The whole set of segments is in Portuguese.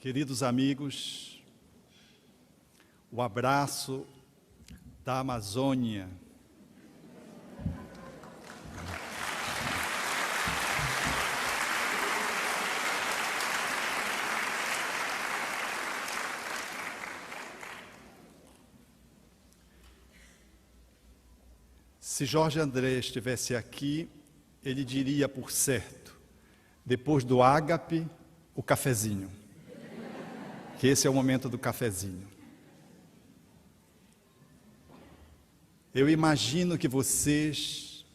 Queridos amigos, o abraço da Amazônia. Se Jorge André estivesse aqui, ele diria, por certo, depois do ágape, o cafezinho. Que esse é o momento do cafezinho. Eu imagino que vocês,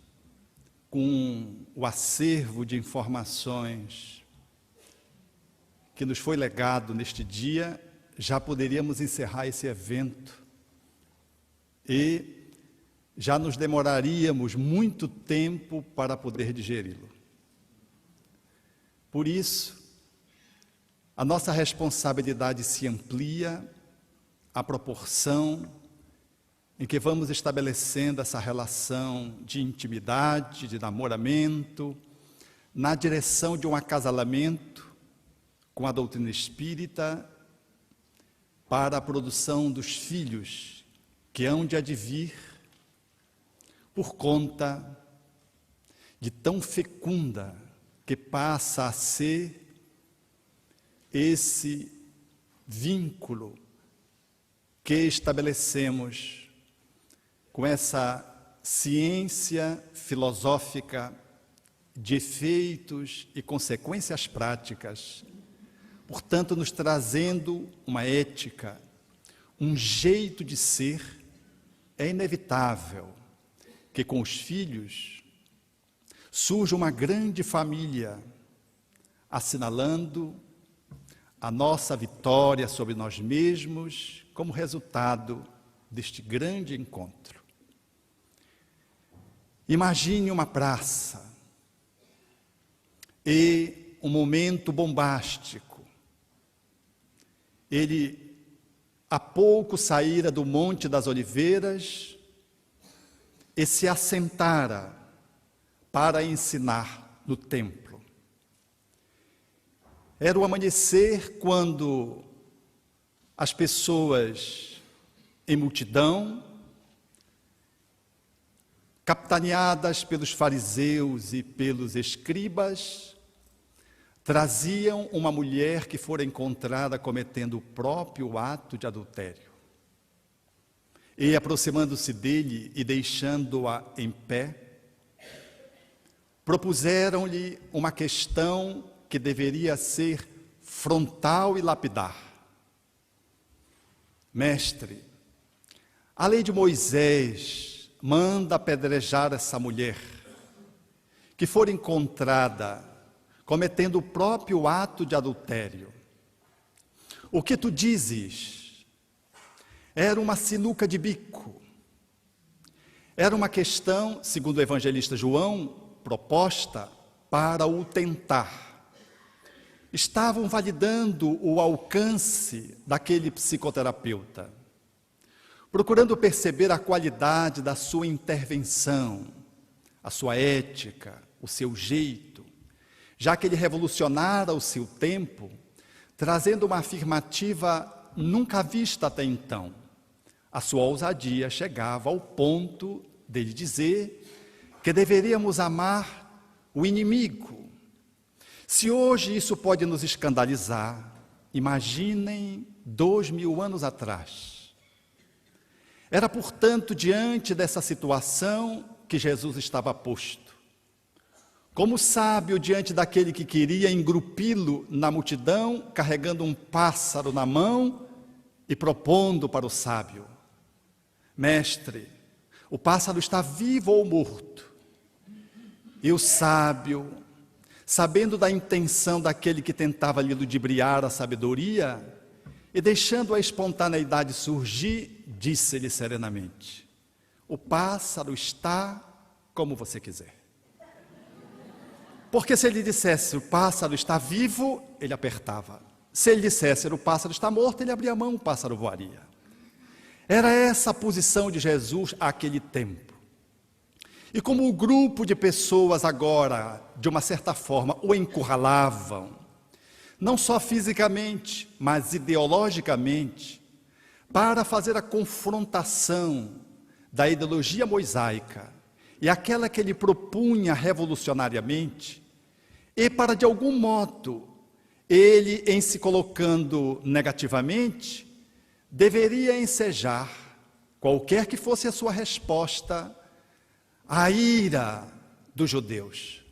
com o acervo de informações que nos foi legado neste dia, já poderíamos encerrar esse evento e já nos demoraríamos muito tempo para poder digeri-lo. Por isso, a nossa responsabilidade se amplia à proporção em que vamos estabelecendo essa relação de intimidade, de namoramento, na direção de um acasalamento com a doutrina espírita para a produção dos filhos que hão de advir por conta de tão fecunda que passa a ser esse vínculo que estabelecemos com essa ciência filosófica de efeitos e consequências práticas, portanto, nos trazendo uma ética, um jeito de ser. É inevitável que com os filhos surja uma grande família, assinalando a nossa vitória sobre nós mesmos como resultado deste grande encontro. Imagine uma praça e um momento bombástico. Ele há pouco saíra do Monte das Oliveiras e se assentara para ensinar no templo. Era o amanhecer quando as pessoas em multidão, capitaneadas pelos fariseus e pelos escribas, traziam uma mulher que fora encontrada cometendo o próprio ato de adultério. E aproximando-se dele e deixando-a em pé, propuseram-lhe uma questão que deveria ser frontal e lapidar. Mestre, a lei de Moisés manda apedrejar essa mulher que for encontrada cometendo o próprio ato de adultério. O que tu dizes? Era uma sinuca de bico. Era uma questão, segundo o evangelista João, proposta para o tentar. Estavam validando o alcance daquele psicoterapeuta, procurando perceber a qualidade da sua intervenção, a sua ética, o seu jeito, já que ele revolucionara o seu tempo, trazendo uma afirmativa nunca vista até então. A sua ousadia chegava ao ponto dele dizer que deveríamos amar o inimigo. Se hoje isso pode nos escandalizar, imaginem 2000 anos atrás. Era, portanto, diante dessa situação que Jesus estava posto. Como sábio diante daquele que queria engrupi-lo na multidão, carregando um pássaro na mão e propondo para o sábio: Mestre, o pássaro está vivo ou morto? E o sábio, sabendo da intenção daquele que tentava lhe ludibriar a sabedoria, e deixando a espontaneidade surgir, disse-lhe serenamente: o pássaro está como você quiser. Porque se ele dissesse o pássaro está vivo, ele apertava. Se ele dissesse o pássaro está morto, ele abria a mão, o pássaro voaria. Era essa a posição de Jesus àquele tempo. E como o grupo de pessoas agora, de uma certa forma, o encurralavam, não só fisicamente, mas ideologicamente, para fazer a confrontação da ideologia mosaica e aquela que ele propunha revolucionariamente, e para, de algum modo, ele, em se colocando negativamente, deveria ensejar, qualquer que fosse a sua resposta, a ira dos judeus.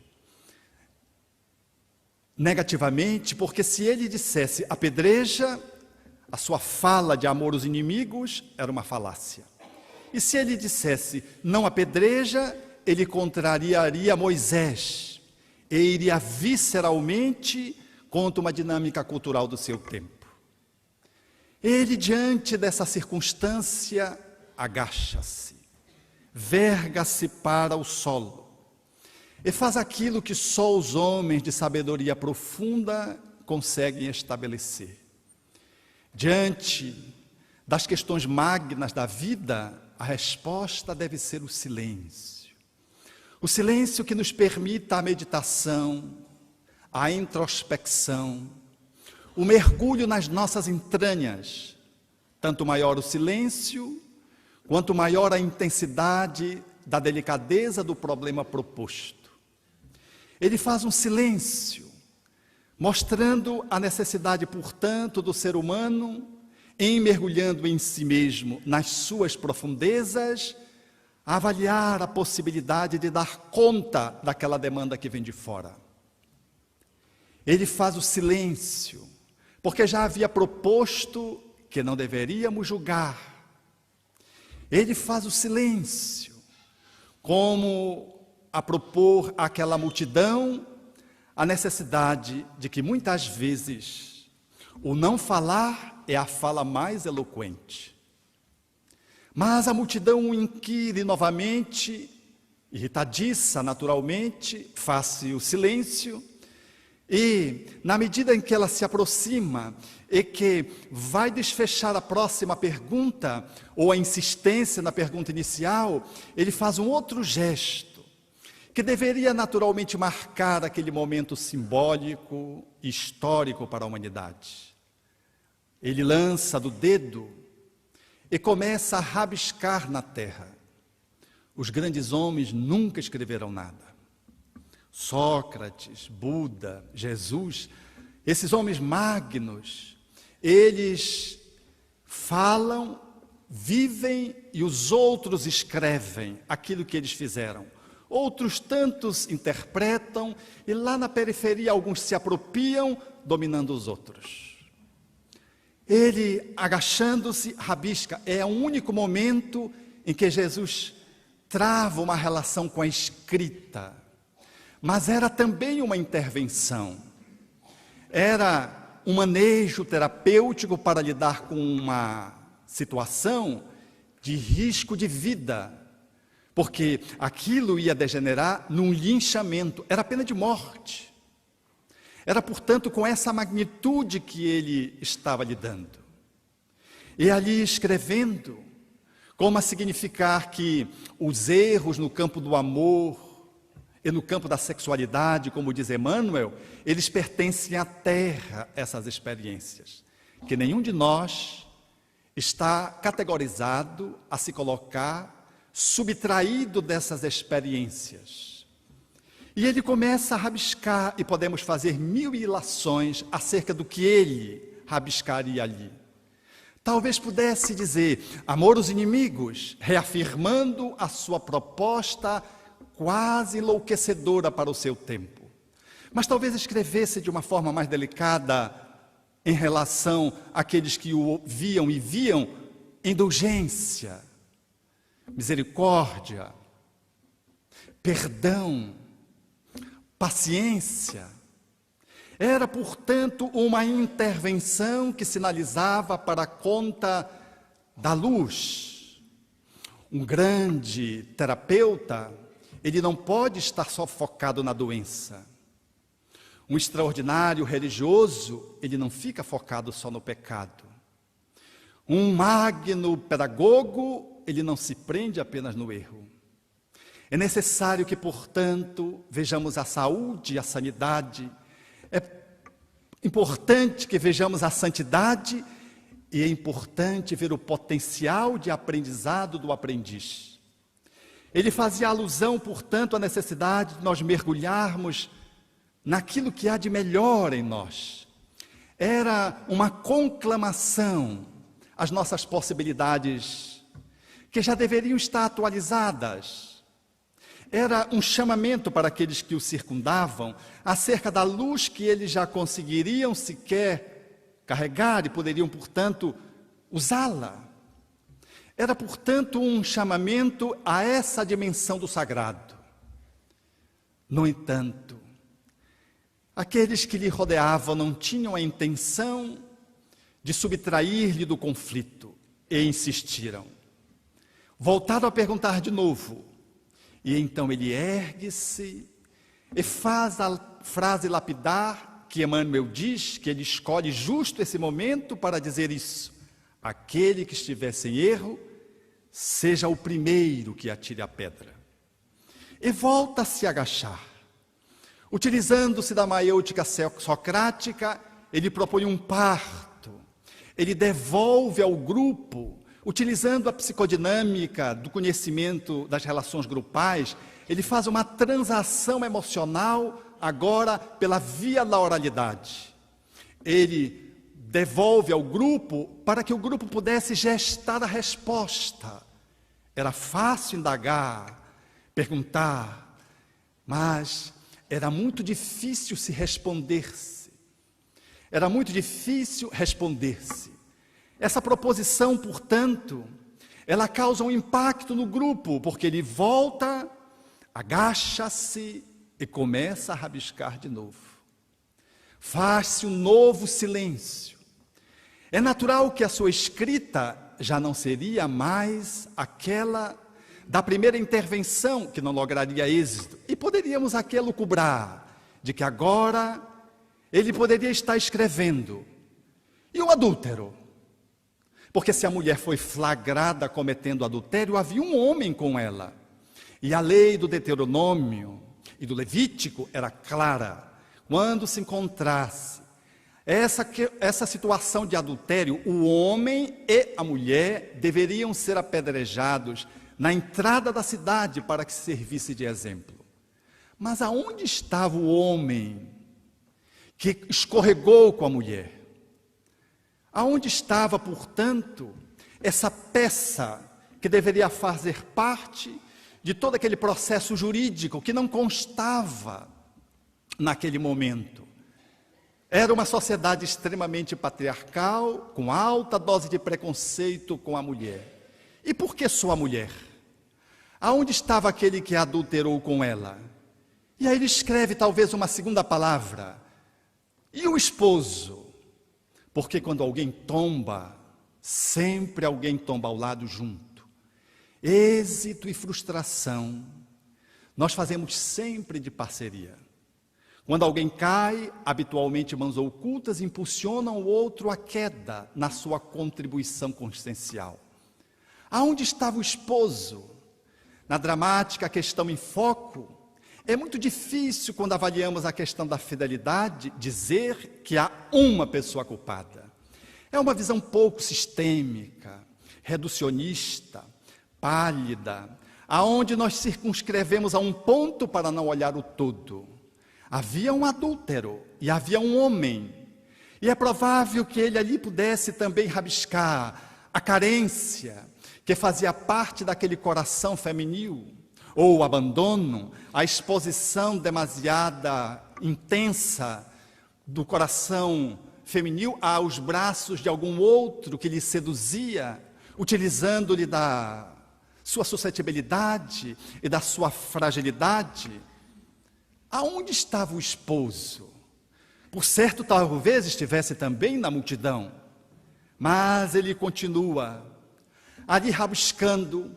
Negativamente, porque se ele dissesse apedreja, a sua fala de amor aos inimigos era uma falácia. E se ele dissesse não apedreja, ele contrariaria Moisés e iria visceralmente contra uma dinâmica cultural do seu tempo. Ele, diante dessa circunstância, agacha-se, verga-se para o solo e faz aquilo que só os homens de sabedoria profunda conseguem estabelecer. Diante das questões magnas da vida, a resposta deve ser o silêncio. O silêncio que nos permita a meditação, a introspecção, o mergulho nas nossas entranhas. Tanto maior o silêncio, quanto maior a intensidade da delicadeza do problema proposto. Ele faz um silêncio, mostrando a necessidade, portanto, do ser humano, em mergulhando em si mesmo, nas suas profundezas, a avaliar a possibilidade de dar conta daquela demanda que vem de fora. Ele faz o silêncio, porque já havia proposto que não deveríamos julgar. Ele faz o silêncio, como a propor àquela multidão a necessidade de que muitas vezes o não falar é a fala mais eloquente. Mas a multidão o inquire novamente, irritadiça naturalmente, faz o silêncio, e na medida em que ela se aproxima e que vai desfechar a próxima pergunta, ou a insistência na pergunta inicial, ele faz um outro gesto, que deveria naturalmente marcar aquele momento simbólico e histórico para a humanidade. Ele lança do dedo e começa a rabiscar na terra. Os grandes homens nunca escreveram nada. Sócrates, Buda, Jesus, esses homens magnos, eles falam, vivem e os outros escrevem aquilo que eles fizeram. Outros tantos interpretam e lá na periferia alguns se apropriam, dominando os outros. Ele, agachando-se, rabisca. É o único momento em que Jesus trava uma relação com a escrita. Mas era também uma intervenção. Era um manejo terapêutico para lidar com uma situação de risco de vida. Porque aquilo ia degenerar num linchamento. Era pena de morte. Era, portanto, com essa magnitude que ele estava lidando. E ali escrevendo, como a significar que os erros no campo do amor e no campo da sexualidade, como diz Emmanuel, eles pertencem à terra, essas experiências. Que nenhum de nós está categorizado a se colocar subtraído dessas experiências. E ele começa a rabiscar, e podemos fazer 1000 ilações acerca do que ele rabiscaria ali. Talvez pudesse dizer, amor aos inimigos, reafirmando a sua proposta quase enlouquecedora para o seu tempo. Mas talvez escrevesse de uma forma mais delicada em relação àqueles que o viam e viam, indulgência, misericórdia, perdão, paciência. Era, portanto, uma intervenção que sinalizava para a conta da luz. Um grande terapeuta, ele não pode estar só focado na doença. Um extraordinário religioso, ele não fica focado só no pecado. Um magno pedagogo, ele não se prende apenas no erro. É necessário que, portanto, vejamos a saúde e a sanidade Importante que vejamos a santidade e é importante ver o potencial de aprendizado do aprendiz. Ele fazia alusão, portanto, à necessidade de nós mergulharmos naquilo que há de melhor em nós. Era uma conclamação às nossas possibilidades, que já deveriam estar atualizadas. Era um chamamento para aqueles que o circundavam, acerca da luz que eles já conseguiriam sequer carregar e poderiam, portanto, usá-la. Era, portanto, um chamamento a essa dimensão do sagrado. No entanto, aqueles que lhe rodeavam não tinham a intenção de subtrair-lhe do conflito e insistiram. Voltaram a perguntar de novo, e então ele ergue-se e faz a frase lapidar que Emmanuel diz, que ele escolhe justo esse momento para dizer isso: aquele que estiver sem erro, seja o primeiro que atire a pedra. E volta a se agachar. Utilizando-se da maiêutica socrática, ele propõe um parto. Ele devolve ao grupo, utilizando a psicodinâmica do conhecimento das relações grupais, ele faz uma transação emocional agora pela via da oralidade. Ele devolve ao grupo para que o grupo pudesse gestar a resposta. Era fácil indagar, perguntar, mas era muito difícil se responder-se. Era muito difícil responder-se. Essa proposição, portanto, ela causa um impacto no grupo, porque ele volta, agacha-se e começa a rabiscar de novo. Faz-se um novo silêncio. É natural que a sua escrita já não seria mais aquela da primeira intervenção, que não lograria êxito. E poderíamos aqui elucubrar de que agora ele poderia estar escrevendo. E o adúltero? Porque se a mulher foi flagrada cometendo adultério, havia um homem com ela. E a lei do Deuteronômio e do Levítico era clara. Quando se encontrasse essa situação de adultério, o homem e a mulher deveriam ser apedrejados na entrada da cidade para que servisse de exemplo. Mas aonde estava o homem que escorregou com a mulher? Aonde estava, portanto, essa peça que deveria fazer parte de todo aquele processo jurídico que não constava naquele momento? Era uma sociedade extremamente patriarcal, com alta dose de preconceito com a mulher. E por que só a mulher? Aonde estava aquele que adulterou com ela? E aí ele escreve talvez uma segunda palavra. E o esposo? Porque quando alguém tomba, sempre alguém tomba ao lado junto. Êxito e frustração, nós fazemos sempre de parceria. Quando alguém cai, habitualmente mãos ocultas impulsionam o outro à queda na sua contribuição consciencial. Aonde estava o esposo? Na dramática questão em foco, é muito difícil, quando avaliamos a questão da fidelidade, dizer que há uma pessoa culpada. É uma visão pouco sistêmica, reducionista, pálida, aonde nós circunscrevemos a um ponto para não olhar o todo. Havia um adúltero e havia um homem, e é provável que ele ali pudesse também rabiscar a carência que fazia parte daquele coração feminil, ou o abandono, a exposição demasiada intensa do coração feminil aos braços de algum outro que lhe seduzia, utilizando-lhe da sua suscetibilidade e da sua fragilidade. Aonde estava o esposo? Por certo, talvez estivesse também na multidão, mas ele continua ali rabiscando,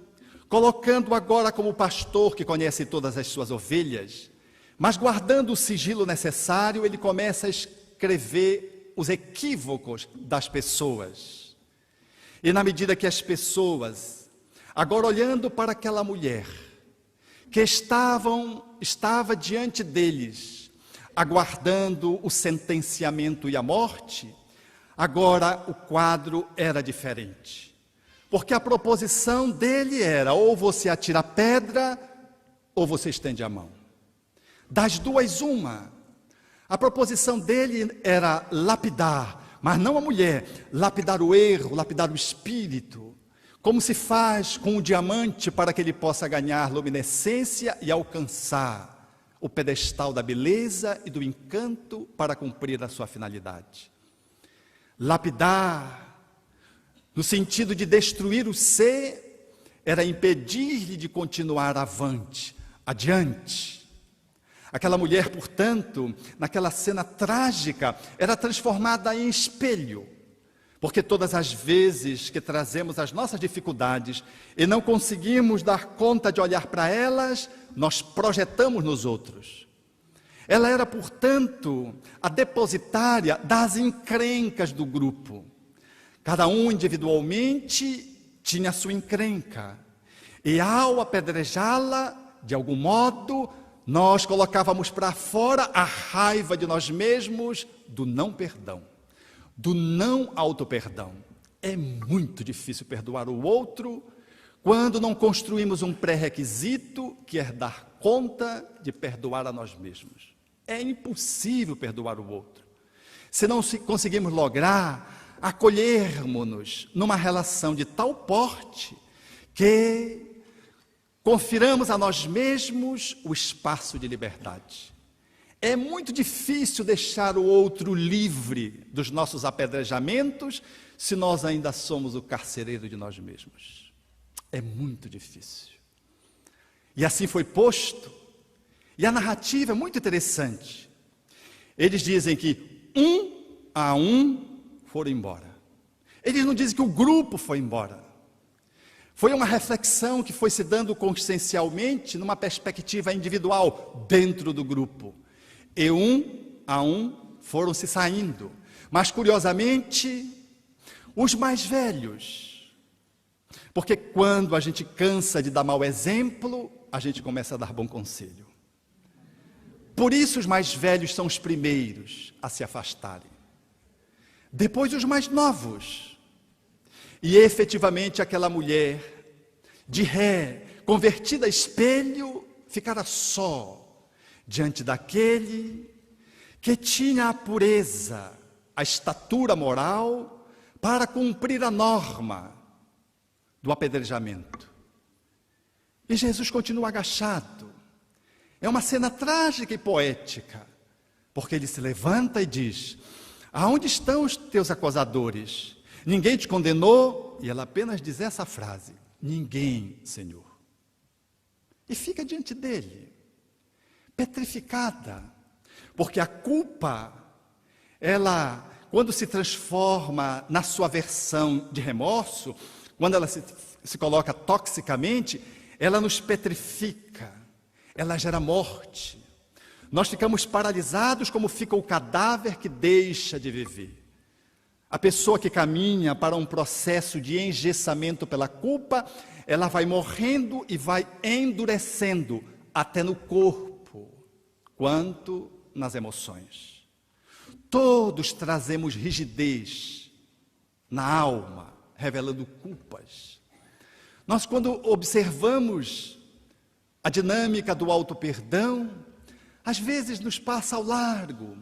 colocando agora como pastor que conhece todas as suas ovelhas, mas guardando o sigilo necessário, ele começa a escrever os equívocos das pessoas. E na medida que as pessoas, agora olhando para aquela mulher, que estava diante deles, aguardando o sentenciamento e a morte, agora o quadro era diferente. Porque a proposição dele era: ou você atira a pedra, ou você estende a mão. Das duas, uma. A proposição dele era lapidar, mas não a mulher, lapidar o erro, lapidar o espírito, como se faz com o diamante para que ele possa ganhar luminescência e alcançar o pedestal da beleza e do encanto para cumprir a sua finalidade. Lapidar, no sentido de destruir o ser, era impedir-lhe de continuar avante, adiante. Aquela mulher, portanto, naquela cena trágica, era transformada em espelho, porque todas as vezes que trazemos as nossas dificuldades e não conseguimos dar conta de olhar para elas, nós projetamos nos outros. Ela era, portanto, a depositária das encrencas do grupo. Cada um individualmente tinha a sua encrenca, e ao apedrejá-la, de algum modo, nós colocávamos para fora a raiva de nós mesmos do não perdão, do não auto-perdão. É muito difícil perdoar o outro quando não construímos um pré-requisito que é dar conta de perdoar a nós mesmos. É impossível perdoar o outro. Se não conseguimos lograr acolhermos-nos numa relação de tal porte que confiramos a nós mesmos o espaço de liberdade. É muito difícil deixar o outro livre dos nossos apedrejamentos se nós ainda somos o carcereiro de nós mesmos. É muito difícil. E assim foi posto. E a narrativa é muito interessante. Eles dizem que um a um foram embora. Eles não dizem que o grupo foi embora. Foi uma reflexão que foi se dando consciencialmente numa perspectiva individual dentro do grupo. E um a um foram se saindo. Mas curiosamente, os mais velhos. Porque quando a gente cansa de dar mau exemplo, a gente começa a dar bom conselho. Por isso os mais velhos são os primeiros a se afastarem. Depois os mais novos. E efetivamente aquela mulher, de ré, convertida a espelho, ficara só diante daquele que tinha a pureza, a estatura moral para cumprir a norma do apedrejamento. E Jesus continua agachado. É uma cena trágica e poética, porque ele se levanta e diz: aonde estão os teus acusadores? Ninguém te condenou? E ela apenas diz essa frase: ninguém, Senhor. E fica diante dele, petrificada, porque a culpa, ela, quando se transforma na sua versão de remorso, quando ela se coloca toxicamente, ela nos petrifica, ela gera morte. Nós ficamos paralisados como fica o cadáver que deixa de viver. A pessoa que caminha para um processo de engessamento pela culpa, ela vai morrendo e vai endurecendo até no corpo, quanto nas emoções. Todos trazemos rigidez na alma, revelando culpas. Nós, quando observamos a dinâmica do auto-perdão, às vezes nos passa ao largo,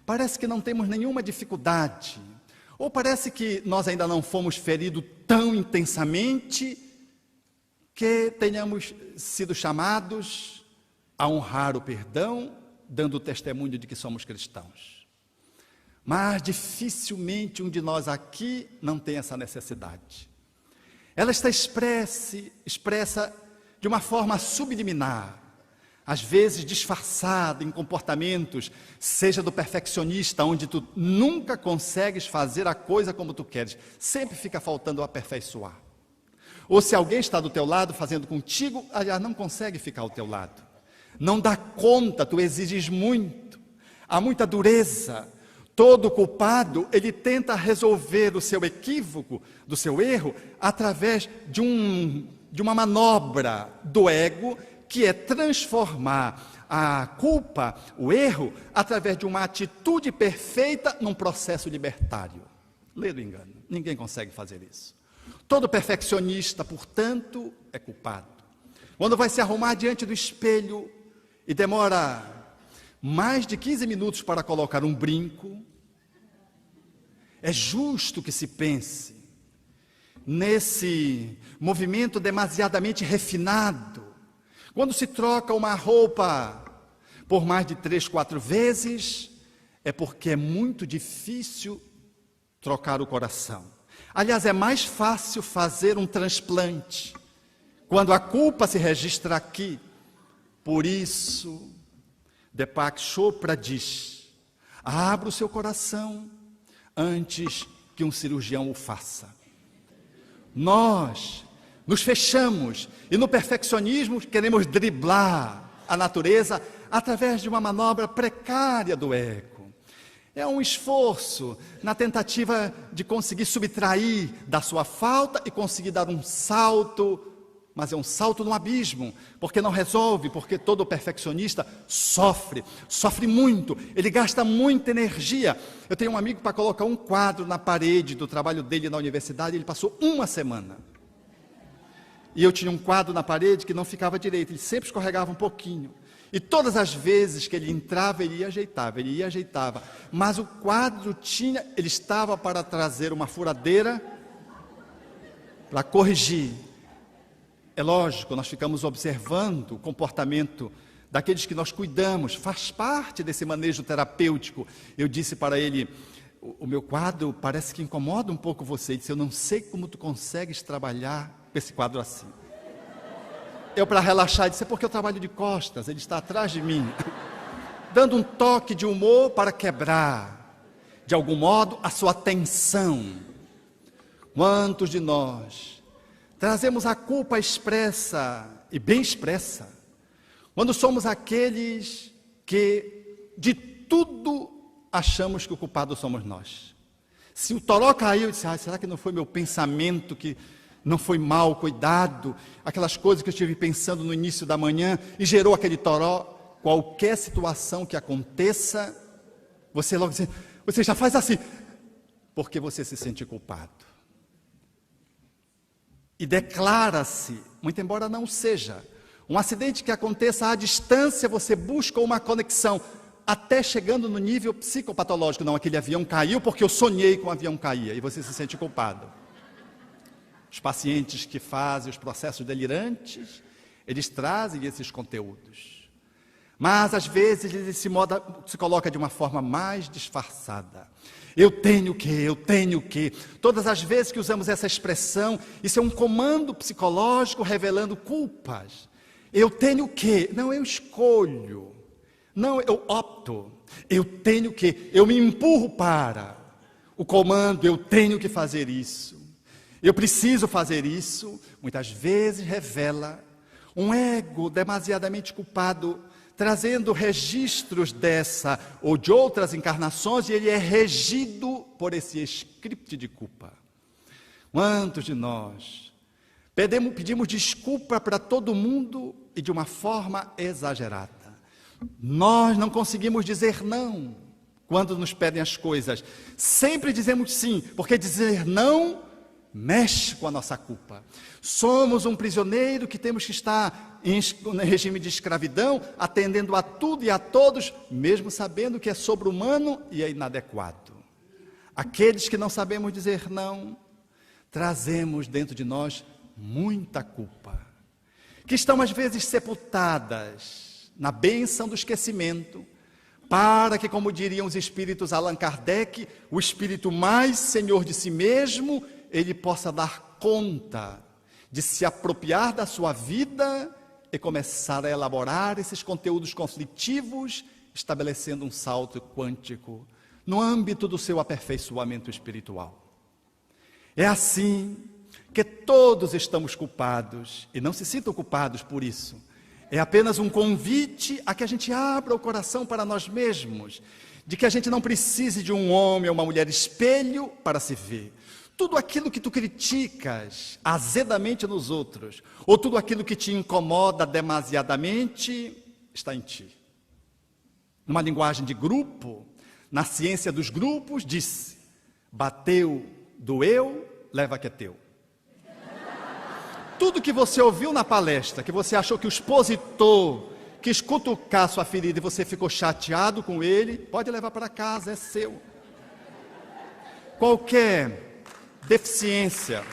parece que não temos nenhuma dificuldade, ou parece que nós ainda não fomos feridos tão intensamente que tenhamos sido chamados a honrar o perdão, dando o testemunho de que somos cristãos. Mas dificilmente um de nós aqui não tem essa necessidade. Ela está expressa de uma forma subliminar, às vezes disfarçada em comportamentos, seja do perfeccionista, onde tu nunca consegues fazer a coisa como tu queres, sempre fica faltando o aperfeiçoar. Ou se alguém está do teu lado fazendo contigo, aliás, não consegue ficar ao teu lado. Não dá conta, tu exiges muito, há muita dureza. Todo culpado, ele tenta resolver o seu equívoco, do seu erro, através de uma manobra do ego, que é transformar a culpa, o erro, através de uma atitude perfeita num processo libertário. Lê do engano, ninguém consegue fazer isso. Todo perfeccionista, portanto, é culpado. Quando vai se arrumar diante do espelho e demora mais de 15 minutos para colocar um brinco, é justo que se pense nesse movimento demasiadamente refinado. Quando se troca uma roupa por mais de 3, 4 vezes, é porque é muito difícil trocar o coração. Aliás, é mais fácil fazer um transplante quando a culpa se registra aqui. Por isso, Deepak Chopra diz: abra o seu coração antes que um cirurgião o faça. Nós nos fechamos e no perfeccionismo queremos driblar a natureza através de uma manobra precária do ego. É um esforço na tentativa de conseguir subtrair da sua falta e conseguir dar um salto, mas é um salto no abismo, porque não resolve, porque todo perfeccionista sofre muito, ele gasta muita energia. Eu tenho um amigo para colocar um quadro na parede do trabalho dele na universidade, ele passou uma semana. E eu tinha um quadro na parede que não ficava direito, ele sempre escorregava um pouquinho. E todas as vezes que ele entrava, ele ia ajeitava. Mas o quadro ele estava para trazer uma furadeira para corrigir. É lógico, nós ficamos observando o comportamento daqueles que nós cuidamos, faz parte desse manejo terapêutico. Eu disse para ele: o meu quadro parece que incomoda um pouco você. Ele disse: eu não sei como tu consegues trabalhar com esse quadro assim. Eu, para relaxar, disse: é porque eu trabalho de costas, ele está atrás de mim, dando um toque de humor para quebrar, de algum modo, a sua tensão. Quantos de nós trazemos a culpa expressa e bem expressa, quando somos aqueles que de tudo achamos que o culpado somos nós? Se o toró caiu, eu disse: será que não foi meu pensamento que não foi mal cuidado? Aquelas coisas que eu estive pensando no início da manhã e gerou aquele toró. Qualquer situação que aconteça, você logo diz: você já faz assim, porque você se sente culpado. E declara-se, muito embora não seja, um acidente que aconteça à distância, você busca uma conexão, até chegando no nível psicopatológico. Não, aquele avião caiu porque eu sonhei que o avião caía, e você se sente culpado. Os pacientes que fazem os processos delirantes, eles trazem esses conteúdos. Mas, às vezes, ele se coloca de uma forma mais disfarçada. Eu tenho que. Todas as vezes que usamos essa expressão, isso é um comando psicológico revelando culpas. Eu tenho que. Não, eu escolho. Não, eu opto. Eu tenho que. Eu me empurro para o comando, eu tenho que fazer isso. Eu preciso fazer isso. Muitas vezes revela um ego demasiadamente culpado, trazendo registros dessa ou de outras encarnações, e ele é regido por esse script de culpa. Quantos de nós pedimos desculpa para todo mundo e de uma forma exagerada? Nós não conseguimos dizer não quando nos pedem as coisas. Sempre dizemos sim, porque dizer não mexe com a nossa culpa. Somos um prisioneiro que temos que estar em regime de escravidão, atendendo a tudo e a todos, mesmo sabendo que é sobre-humano e é inadequado. Aqueles que não sabemos dizer não, trazemos dentro de nós muita culpa, que estão às vezes sepultadas na bênção do esquecimento, para que, como diriam os espíritos Allan Kardec, o espírito mais senhor de si mesmo, ele possa dar conta de se apropriar da sua vida e começar a elaborar esses conteúdos conflitivos, estabelecendo um salto quântico no âmbito do seu aperfeiçoamento espiritual. É assim que todos estamos culpados, e não se sintam culpados por isso. É apenas um convite a que a gente abra o coração para nós mesmos, de que a gente não precise de um homem ou uma mulher espelho para se ver. Tudo aquilo que tu criticas azedamente nos outros, ou tudo aquilo que te incomoda demasiadamente, está em ti. Numa linguagem de grupo, na ciência dos grupos, disse: bateu, doeu, leva que é teu. Tudo que você ouviu na palestra, que você achou que o expositor quis cutucar sua ferida e você ficou chateado com ele, pode levar para casa, é seu. Qualquer deficiência,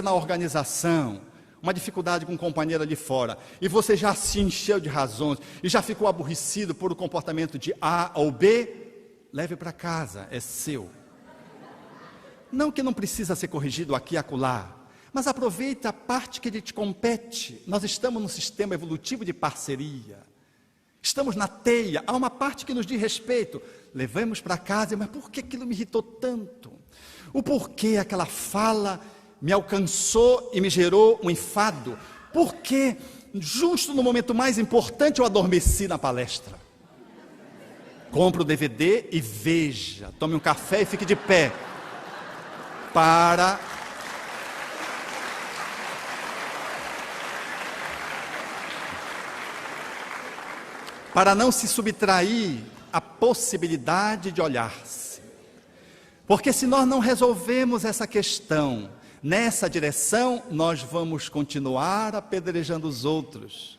na organização, uma dificuldade com um companheiro ali fora, e você já se encheu de razões, e já ficou aborrecido por o comportamento de A ou B, leve para casa, é seu. Não que não precisa ser corrigido aqui e acolá, mas aproveita a parte que lhe te compete. Nós estamos num sistema evolutivo de parceria. Estamos na teia, há uma parte que nos diz respeito. Levamos para casa, mas por que aquilo me irritou tanto? O porquê aquela fala me alcançou e me gerou um enfado? Por que, justo no momento mais importante, eu adormeci na palestra? Compre o DVD e veja. Tome um café e fique de pé. Para não se subtrair à possibilidade de olhar-se. Porque se nós não resolvemos essa questão nessa direção, nós vamos continuar apedrejando os outros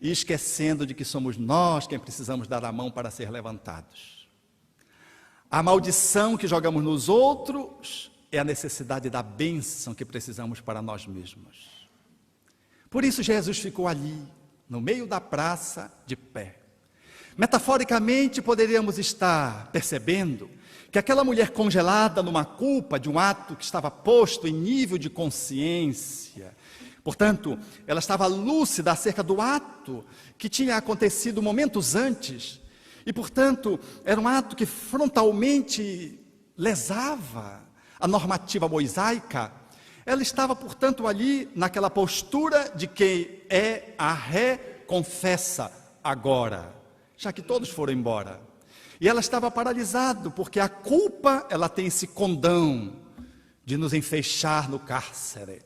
e esquecendo de que somos nós quem precisamos dar a mão para ser levantados. A maldição que jogamos nos outros é a necessidade da bênção que precisamos para nós mesmos. Por isso Jesus ficou ali, no meio da praça, de pé. Metaforicamente, poderíamos estar percebendo que aquela mulher congelada numa culpa de um ato que estava posto em nível de consciência, portanto, ela estava lúcida acerca do ato que tinha acontecido momentos antes, e portanto, era um ato que frontalmente lesava a normativa mosaica. Ela estava, portanto, ali naquela postura de quem é a ré confessa agora, já que todos foram embora. E ela estava paralisada, porque a culpa, ela tem esse condão de nos enfeixar no cárcere.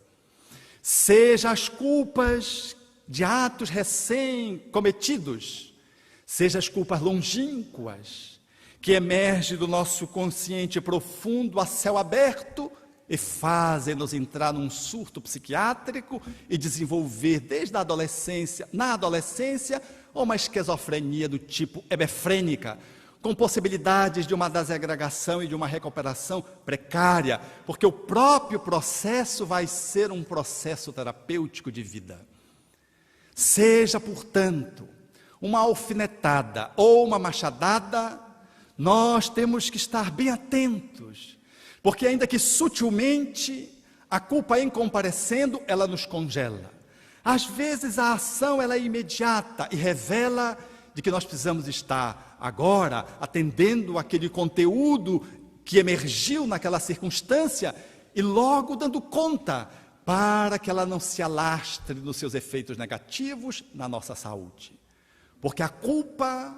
Seja as culpas de atos recém-cometidos, seja as culpas longínquas, que emergem do nosso consciente profundo a céu aberto e fazem-nos entrar num surto psiquiátrico e desenvolver desde a adolescência, na adolescência, uma esquizofrenia do tipo hebefrênica, com possibilidades de uma desagregação e de uma recuperação precária, porque o próprio processo vai ser um processo terapêutico de vida. Seja, portanto, uma alfinetada ou uma machadada, nós temos que estar bem atentos, porque ainda que sutilmente, a culpa em comparecendo, ela nos congela. Às vezes a ação ela é imediata e revela de que nós precisamos estar agora atendendo aquele conteúdo que emergiu naquela circunstância e logo dando conta para que ela não se alastre nos seus efeitos negativos na nossa saúde. Porque a culpa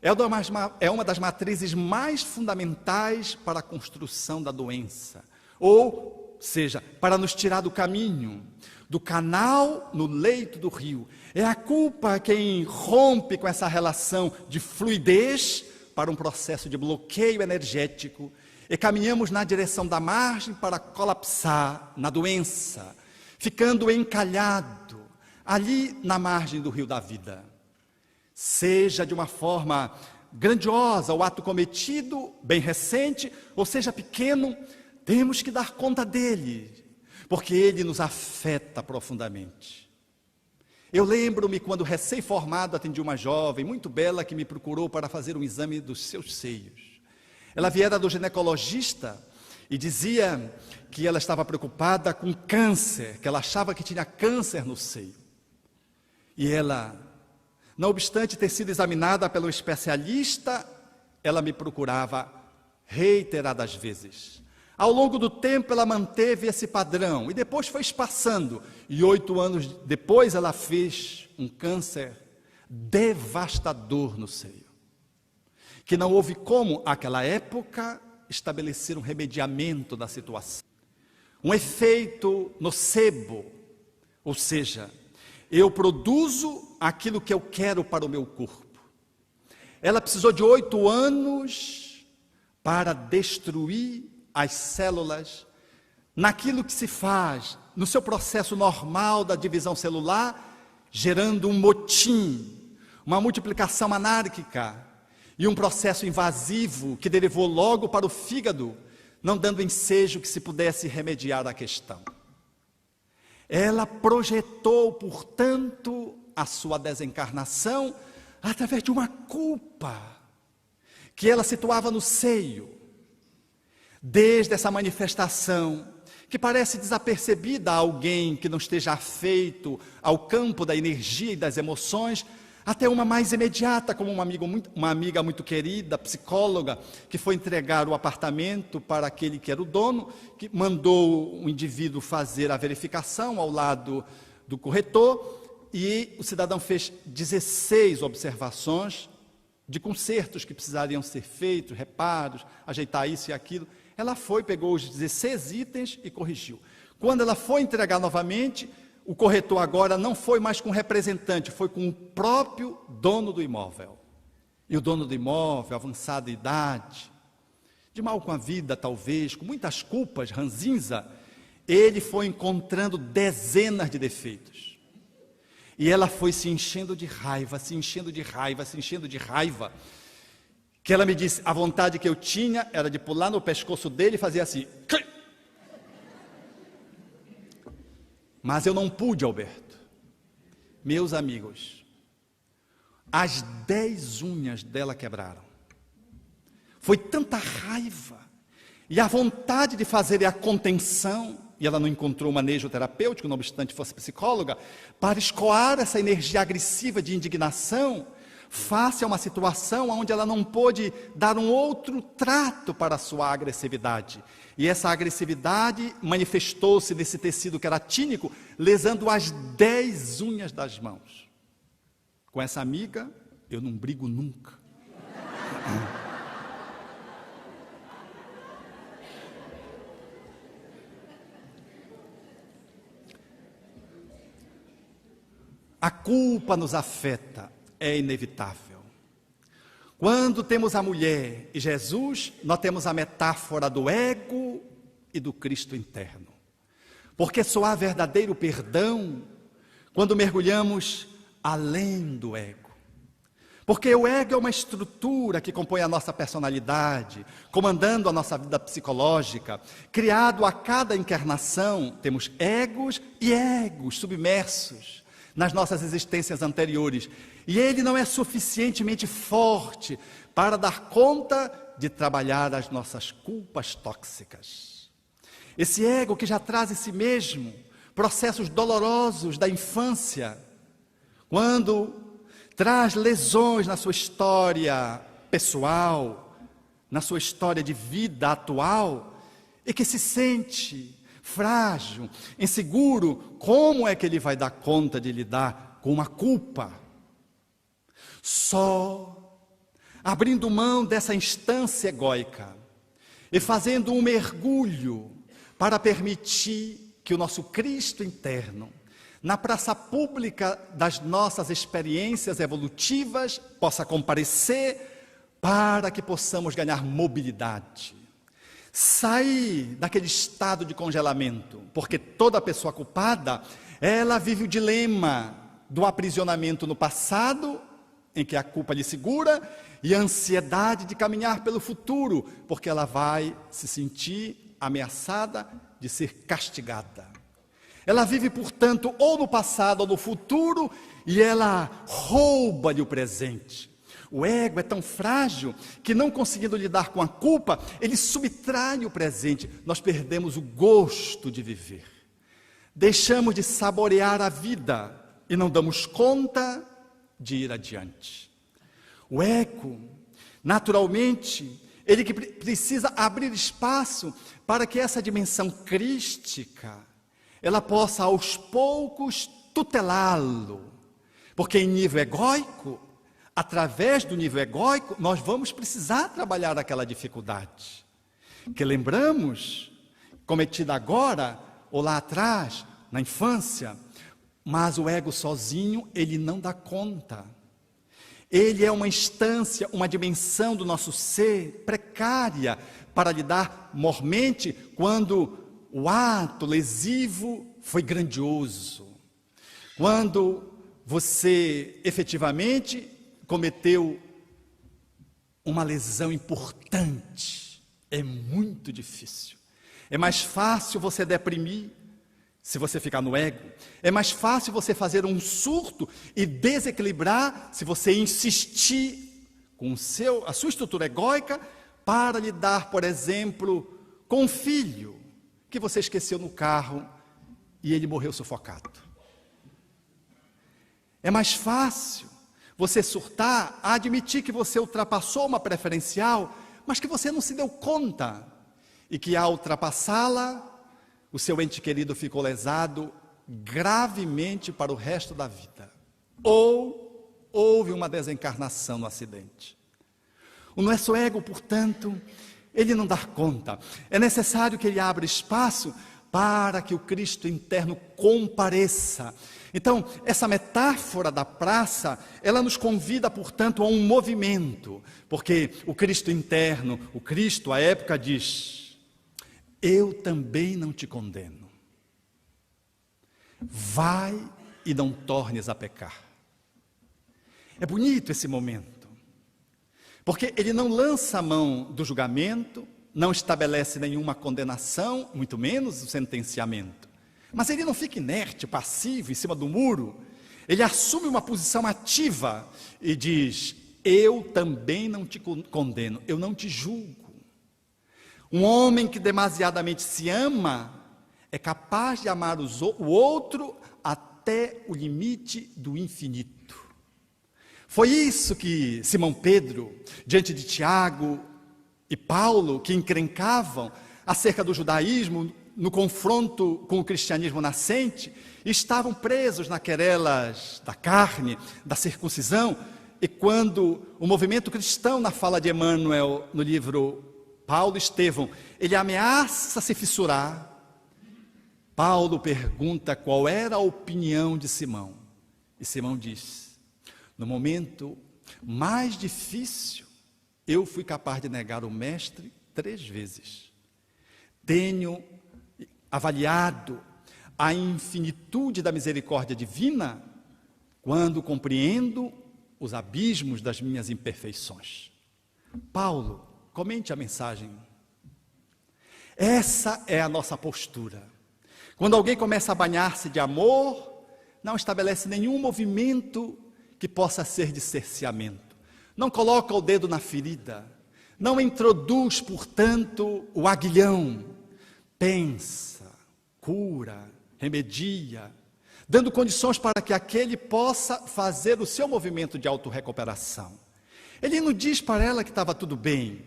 é uma das matrizes mais fundamentais para a construção da doença, ou seja, para nos tirar do caminho, do canal no leito do rio. É a culpa quem rompe com essa relação de fluidez para um processo de bloqueio energético e caminhamos na direção da margem para colapsar na doença, ficando encalhado ali na margem do rio da vida. Seja de uma forma grandiosa o ato cometido, bem recente, ou seja pequeno, temos que dar conta dele, porque ele nos afeta profundamente. Eu lembro-me quando recém-formado atendi uma jovem muito bela que me procurou para fazer um exame dos seus seios. Ela viera do ginecologista e dizia que ela estava preocupada com câncer, que ela achava que tinha câncer no seio. E ela, não obstante ter sido examinada pelo especialista, ela me procurava reiteradas vezes. Ao longo do tempo ela manteve esse padrão e depois foi espaçando. E 8 anos depois ela fez um câncer devastador no seio. Que não houve como, àquela época, estabelecer um remediamento da situação, um efeito nocebo, ou seja, eu produzo aquilo que eu quero para o meu corpo. Ela precisou de 8 anos para destruir as células naquilo que se faz no seu processo normal da divisão celular, gerando um motim, uma multiplicação anárquica e um processo invasivo que derivou logo para o fígado, não dando ensejo que se pudesse remediar a questão. Ela projetou, portanto, a sua desencarnação através de uma culpa que ela situava no seio. Desde essa manifestação, que parece desapercebida a alguém que não esteja afeito ao campo da energia e das emoções, até uma mais imediata, como uma amiga muito querida, psicóloga, que foi entregar o apartamento para aquele que era o dono, que mandou o indivíduo fazer a verificação ao lado do corretor, e o cidadão fez 16 observações de consertos que precisariam ser feitos, reparos, ajeitar isso e aquilo. Ela foi, pegou os 16 itens e corrigiu. Quando ela foi entregar novamente, o corretor agora não foi mais com o representante, foi com o próprio dono do imóvel. E o dono do imóvel, avançada idade, de mal com a vida talvez, com muitas culpas, ranzinza, ele foi encontrando dezenas de defeitos. E ela foi se enchendo de raiva, se enchendo de raiva, se enchendo de raiva, que ela me disse, a vontade que eu tinha era de pular no pescoço dele e fazer assim. Mas eu não pude, Alberto. Meus amigos, as 10 unhas dela quebraram. Foi tanta raiva e a vontade de fazer a contenção, e ela não encontrou manejo terapêutico, não obstante fosse psicóloga, para escoar essa energia agressiva de indignação, face a uma situação onde ela não pôde dar um outro trato para a sua agressividade. E essa agressividade manifestou-se nesse tecido queratínico, lesando as 10 unhas das mãos. Com essa amiga, eu não brigo nunca. A culpa nos afeta, é inevitável. Quando temos a mulher e Jesus, nós temos a metáfora do ego e do Cristo interno. Porque só há verdadeiro perdão quando mergulhamos além do ego. Porque o ego é uma estrutura que compõe a nossa personalidade, comandando a nossa vida psicológica. Criado a cada encarnação, temos egos e egos submersos nas nossas existências anteriores. E ele não é suficientemente forte para dar conta de trabalhar as nossas culpas tóxicas. Esse ego que já traz em si mesmo processos dolorosos da infância, quando traz lesões na sua história pessoal, na sua história de vida atual, e que se sente frágil, inseguro, como é que ele vai dar conta de lidar com uma culpa? Só abrindo mão dessa instância egóica e fazendo um mergulho para permitir que o nosso Cristo interno, na praça pública das nossas experiências evolutivas, possa comparecer para que possamos ganhar mobilidade. Sair daquele estado de congelamento, porque toda pessoa culpada, ela vive o dilema do aprisionamento no passado, em que a culpa lhe segura, e a ansiedade de caminhar pelo futuro, porque ela vai se sentir ameaçada de ser castigada. Ela vive, portanto, ou no passado ou no futuro, e ela rouba-lhe o presente. O ego é tão frágil que, não conseguindo lidar com a culpa, ele subtrai o presente. Nós perdemos o gosto de viver. Deixamos de saborear a vida e não damos conta de ir adiante. O ego, naturalmente, ele que precisa abrir espaço para que essa dimensão crística, ela possa aos poucos tutelá-lo. Porque em nível egóico, através do nível egóico, nós vamos precisar trabalhar aquela dificuldade. que lembramos, cometida agora ou lá atrás, na infância, mas o ego sozinho, ele não dá conta. Ele é uma instância, uma dimensão do nosso ser precária para lidar mormente quando o ato lesivo foi grandioso. Quando você efetivamente cometeu uma lesão importante, é muito difícil. É mais fácil você deprimir se você ficar no ego. É mais fácil você fazer um surto e desequilibrar se você insistir com a sua estrutura egóica para lidar, por exemplo, com um filho que você esqueceu no carro e ele morreu sufocado. É mais fácil você surtar, admitir que você ultrapassou uma preferencial, mas que você não se deu conta e que ao ultrapassá-la, o seu ente querido ficou lesado gravemente para o resto da vida. Ou houve uma desencarnação no acidente. O nosso ego, portanto, ele não dá conta. É necessário que ele abra espaço para que o Cristo interno compareça. Então, essa metáfora da praça, ela nos convida, portanto, a um movimento. Porque o Cristo interno, o Cristo, à época, diz: eu também não te condeno. Vai e não tornes a pecar. É bonito esse momento, porque ele não lança a mão do julgamento, não estabelece nenhuma condenação, muito menos o sentenciamento. Mas ele não fica inerte, passivo, em cima do muro. Ele assume uma posição ativa e diz: eu também não te condeno, eu não te julgo. Um homem que demasiadamente se ama é capaz de amar o outro até o limite do infinito. Foi isso que Simão Pedro, diante de Tiago e Paulo, que encrencavam acerca do judaísmo, no confronto com o cristianismo nascente, estavam presos nas querelas da carne, da circuncisão, e quando o movimento cristão, na fala de Emmanuel, no livro Paulo e Estevão, ele ameaça se fissurar, Paulo pergunta qual era a opinião de Simão, e Simão diz: no momento mais difícil, eu fui capaz de negar o mestre 3 vezes. Tenho avaliado a infinitude da misericórdia divina quando compreendo os abismos das minhas imperfeições. Paulo, comente a mensagem. Essa é a nossa postura. Quando alguém começa a banhar-se de amor, não estabelece nenhum movimento que possa ser de cerceamento. Não coloca o dedo na ferida. Não introduz, portanto, o aguilhão. Pensa, cura, remedia, dando condições para que aquele possa fazer o seu movimento de autorrecuperação. Ele não diz para ela que estava tudo bem.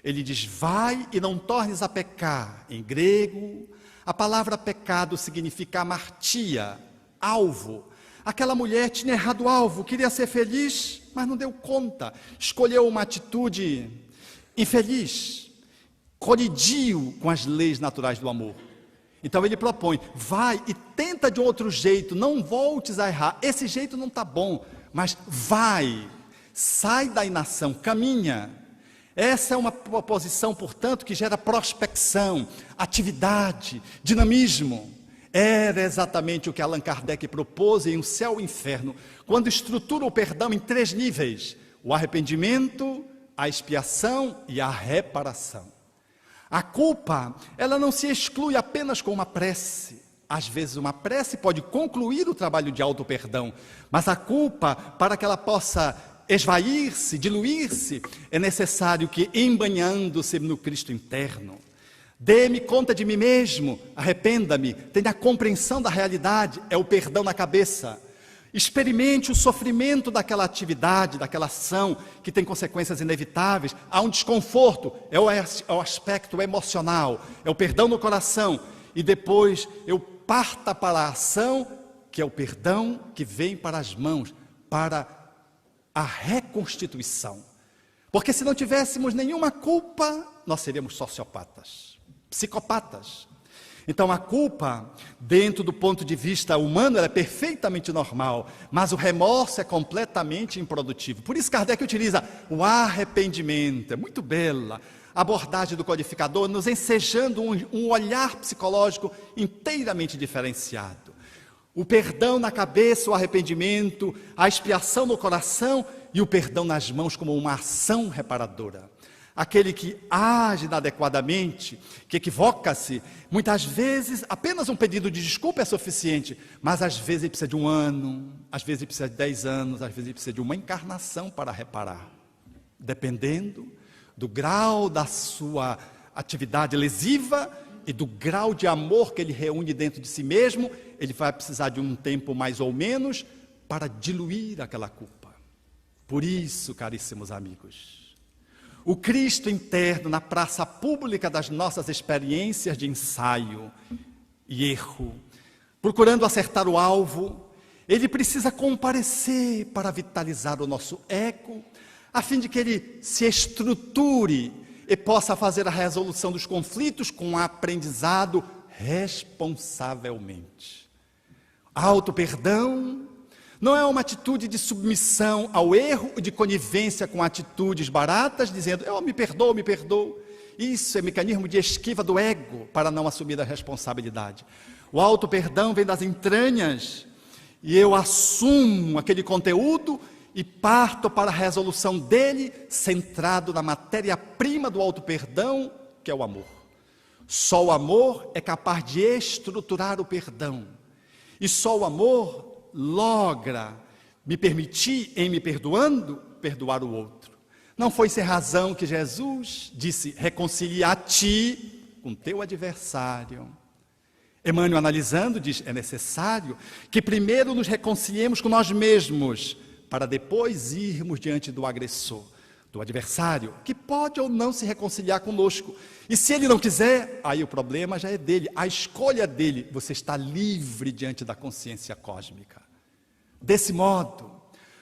Ele diz: vai e não tornes a pecar. Em grego, a palavra pecado significa amartia, alvo. Aquela mulher tinha errado o alvo, queria ser feliz, mas não deu conta. Escolheu uma atitude infeliz, colidiu com as leis naturais do amor. Então ele propõe: vai e tenta de um outro jeito, não voltes a errar. Esse jeito não está bom, mas vai, sai da inação, caminha. Essa é uma proposição, portanto, que gera prospecção, atividade, dinamismo. Era exatamente o que Allan Kardec propôs em O Céu e o Inferno, quando estrutura o perdão em 3 níveis: o arrependimento, a expiação e a reparação. A culpa, ela não se exclui apenas com uma prece. Às vezes uma prece pode concluir o trabalho de auto-perdão, mas a culpa, para que ela possa esvair-se, diluir-se, é necessário que, embanhando-se no Cristo interno, dê-me conta de mim mesmo, arrependa-me, tenha a compreensão da realidade, é o perdão na cabeça. Experimente o sofrimento daquela atividade, daquela ação que tem consequências inevitáveis. Há um desconforto, é o aspecto emocional, é o perdão no coração. E depois eu parta para a ação, que é o perdão que vem para as mãos, para a reconstituição. Porque se não tivéssemos nenhuma culpa, nós seríamos sociopatas, psicopatas. Então a culpa, dentro do ponto de vista humano, ela é perfeitamente normal, mas o remorso é completamente improdutivo. Por isso Kardec utiliza o arrependimento, é muito bela a abordagem do codificador, nos ensejando um olhar psicológico inteiramente diferenciado. O perdão na cabeça, o arrependimento, a expiação no coração e o perdão nas mãos como uma ação reparadora. Aquele que age inadequadamente, que equivoca-se, muitas vezes apenas um pedido de desculpa é suficiente, mas às vezes ele precisa de 1 ano, às vezes ele precisa de 10 anos, às vezes ele precisa de uma encarnação para reparar. Dependendo do grau da sua atividade lesiva e do grau de amor que ele reúne dentro de si mesmo, ele vai precisar de um tempo mais ou menos para diluir aquela culpa. Por isso, caríssimos amigos, o Cristo interno na praça pública das nossas experiências de ensaio e erro, procurando acertar o alvo, ele precisa comparecer para vitalizar o nosso ego, a fim de que ele se estruture e possa fazer a resolução dos conflitos com um aprendizado responsavelmente. Auto-perdão não é uma atitude de submissão ao erro e de conivência com atitudes baratas, dizendo, eu me perdoo. Isso é mecanismo de esquiva do ego para não assumir a responsabilidade. O auto-perdão vem das entranhas e eu assumo aquele conteúdo e parto para a resolução dele, centrado na matéria-prima do auto-perdão, que é o amor. Só o amor é capaz de estruturar o perdão. E só o amor logra me permitir, em me perdoando, perdoar o outro. Não foi sem razão que Jesus disse, reconcilia-te com teu adversário. Emmanuel, analisando, diz, é necessário que primeiro nos reconciliemos com nós mesmos, para depois irmos diante do agressor, do adversário, que pode ou não se reconciliar conosco. E se ele não quiser, aí o problema já é dele, a escolha dele. Você está livre diante da consciência cósmica. Desse modo,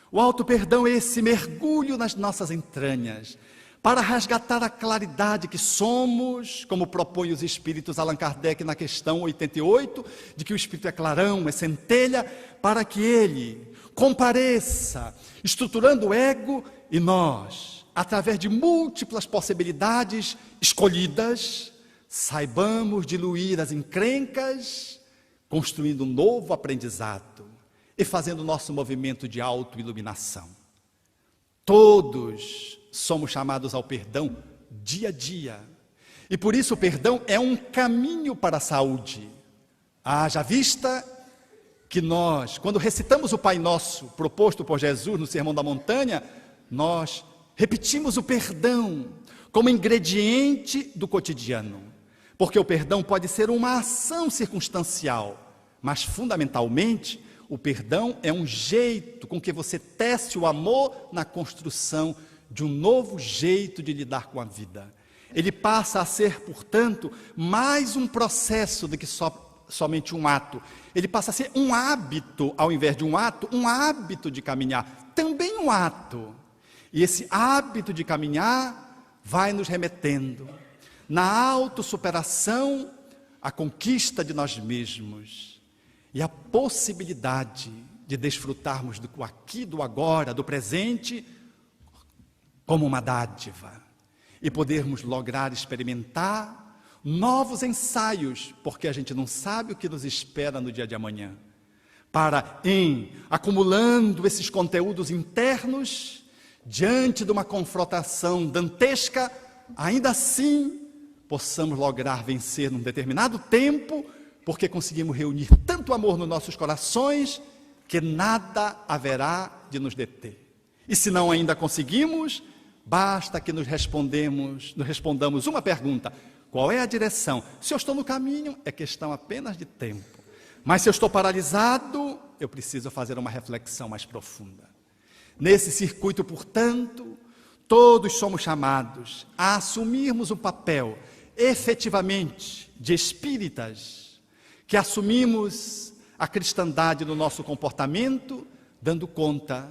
o auto-perdão é esse mergulho nas nossas entranhas, para resgatar a claridade que somos, como propõe os espíritos Allan Kardec na questão 88, de que o espírito é clarão, é centelha, para que ele compareça, estruturando o ego, e nós, através de múltiplas possibilidades escolhidas, saibamos diluir as encrencas, construindo um novo aprendizado e fazendo o nosso movimento de autoiluminação. Todos somos chamados ao perdão dia a dia, e por isso o perdão é um caminho para a saúde. Haja vista que nós, quando recitamos o Pai Nosso, proposto por Jesus no Sermão da Montanha, nós repetimos o perdão como ingrediente do cotidiano, porque o perdão pode ser uma ação circunstancial, mas fundamentalmente o perdão é um jeito com que você tece o amor na construção de um novo jeito de lidar com a vida. Ele passa a ser, portanto, mais um processo do que somente um ato. Ele passa a ser um hábito, ao invés de um ato, um hábito de caminhar, também um ato. E esse hábito de caminhar vai nos remetendo na autossuperação, à conquista de nós mesmos e a possibilidade de desfrutarmos do aqui, do agora, do presente, como uma dádiva, e podermos lograr experimentar novos ensaios, porque a gente não sabe o que nos espera no dia de amanhã, para, acumulando esses conteúdos internos, diante de uma confrontação dantesca, ainda assim, possamos lograr vencer num determinado tempo, porque conseguimos reunir tanto amor nos nossos corações, que nada haverá de nos deter. E se não ainda conseguimos, basta que nos respondamos uma pergunta: qual é a direção? Se eu estou no caminho, é questão apenas de tempo. Mas se eu estou paralisado, eu preciso fazer uma reflexão mais profunda. Nesse circuito, portanto, todos somos chamados a assumirmos um papel, efetivamente, de espíritas, que assumimos a cristandade no nosso comportamento, dando conta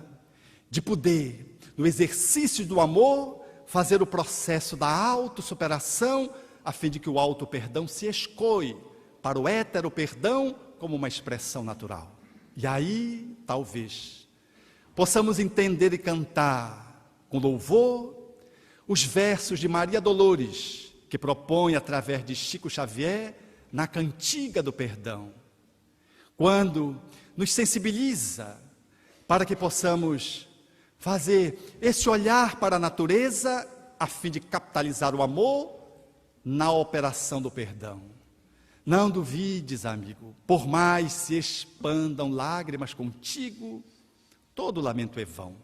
de poder, no exercício do amor, fazer o processo da autossuperação, a fim de que o auto-perdão se escoe para o hétero-perdão como uma expressão natural. E aí, talvez, possamos entender e cantar com louvor os versos de Maria Dolores, que propõe através de Chico Xavier na Cantiga do Perdão, quando nos sensibiliza para que possamos fazer esse olhar para a natureza a fim de capitalizar o amor na operação do perdão. Não duvides, amigo, por mais se expandam lágrimas contigo, todo lamento é vão.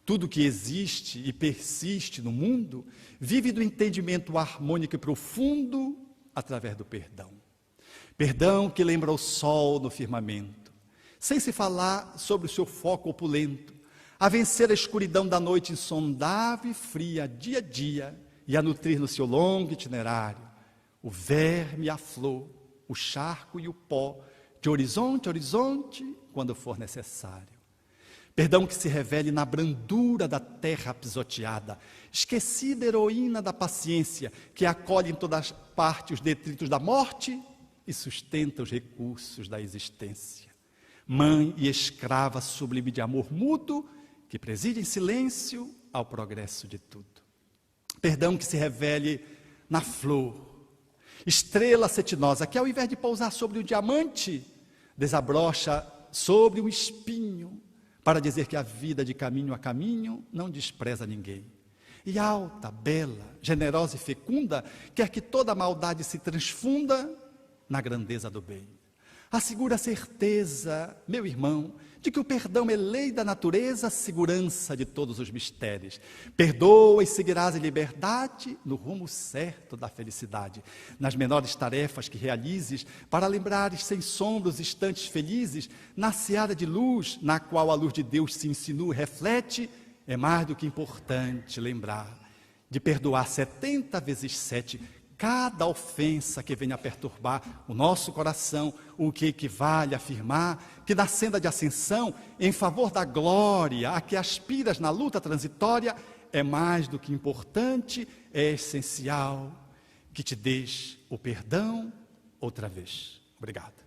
Tudo que existe e persiste no mundo vive do entendimento harmônico e profundo através do perdão. Perdão que lembra o sol no firmamento, sem se falar sobre o seu foco opulento, a vencer a escuridão da noite insondável e fria dia a dia e a nutrir no seu longo itinerário o verme e a flor, o charco e o pó, de horizonte a horizonte, quando for necessário. Perdão que se revele na brandura da terra pisoteada, esquecida heroína da paciência, que acolhe em todas partes os detritos da morte e sustenta os recursos da existência. Mãe e escrava sublime de amor mútuo, que preside em silêncio ao progresso de tudo. Perdão que se revele na flor, estrela cetinosa, que ao invés de pousar sobre o diamante, desabrocha sobre um espinho, para dizer que a vida de caminho a caminho não despreza ninguém. E alta, bela, generosa e fecunda, quer que toda a maldade se transfunda na grandeza do bem. Assegura a certeza, meu irmão, de que o perdão é lei da natureza, segurança de todos os mistérios. Perdoa e seguirás em liberdade no rumo certo da felicidade. Nas menores tarefas que realizes, para lembrares sem sombra os instantes felizes, na seara de luz, na qual a luz de Deus se insinua e reflete, é mais do que importante lembrar de perdoar 70 vezes 7 cada ofensa que venha perturbar o nosso coração, o que equivale a afirmar que na senda de ascensão, em favor da glória a que aspiras na luta transitória, é mais do que importante, é essencial que te deixe o perdão outra vez. Obrigado.